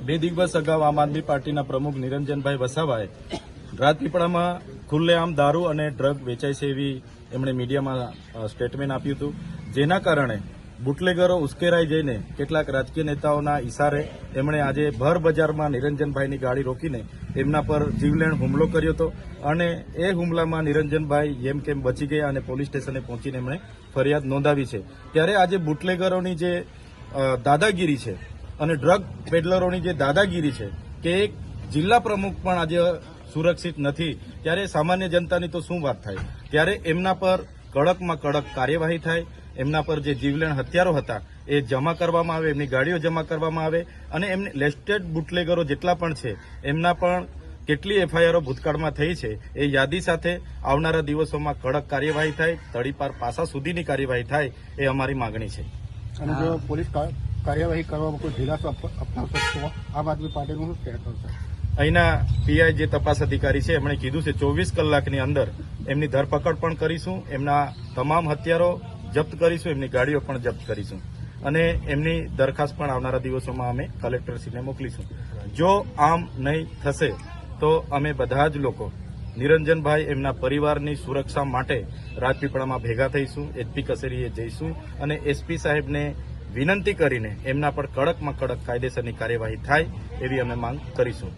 બે દિવસ અગાઉ આમ આદમી પાર્ટીના પ્રમુખ નિરંજનભાઈ વસાવાએ રાજપીપળામાં ખુલ્લેઆમ દારૂ અને ડ્રગ વેચાય છે એવી એમણે મીડિયામાં સ્ટેટમેન્ટ આપ્યું હતું, જેના કારણે બુટલેગરો ઉશ્કેરાઈ જઈને કેટલાક રાજકીય નેતાઓના ઇશારે એમણે આજે ભર બજારમાં નિરંજનભાઈની ગાડી રોકીને એમના પર જીવલેણ હુમલો કર્યો હતો અને એ હુમલામાં નિરંજનભાઈ જેમ કેમ બચી ગયા અને પોલીસ સ્ટેશને પહોંચીને એમણે ફરિયાદ નોંધાવી છે। ત્યારે આજે બુટલેગરોની જે દાદાગીરી છે અને ડ્રગ પેડલરોની જે દાદાગીરી છે કે એક જિલ્લા પ્રમુખ પણ આજે સુરક્ષિત નથી, ત્યારે સામાન્ય જનતાની તો શું વાત થાય। ત્યારે એમના પર કડકમાં કડક કાર્યવાહી થાય, એમના પર જે જીવલેણ હથિયારો હતા એ જમા કરવામાં આવે, એમની ગાડીઓ જમા કરવામાં આવે અને એમને લેસ્ટેડ બુટલેગરો જેટલા પણ છે એમના પણ કેટલી એફઆઈઆરો ભૂતકાળમાં થઈ છે એ યાદી સાથે આવનારા દિવસોમાં કડક કાર્યવાહી થાય, તડીપાર પાસા સુધીની કાર્યવાહી થાય એ અમારી માંગણી છે। અને જો પોલીસ કાર્યવાહી કરવામાં કોઈ ઢીલાસો અપનાવશે તો આમ આદમી પાર્ટીનું શું કહેતો છે? અહીંના પીઆઈ જે તપાસ અધિકારી છે એમણે કીધું છે 24 કલાકની અંદર એમની ધરપકડ પણ કરીશું, એમના તમામ હથિયારો જપ્ત કરીશું, એમની ગાડીઓ પણ જપ્ત કરીશું અને એમની દરખાસ્ત પણ આવનારા દિવસોમાં અમે કલેક્ટરશ્રીને મોકલીશું। જો આમ નહીં થશે તો અમે બધા જ લોકો નિરંજનભાઈ એમના પરિવારની સુરક્ષા માટે રાજપીપળામાં ભેગા થઈશું, એસપી કચેરીએ જઈશું અને એસપી સાહેબને વિનંતી કરીને એમના પર કડકમાં કડક કાયદેસરની કાર્યવાહી થાય એવી અમે માંગ કરીશું।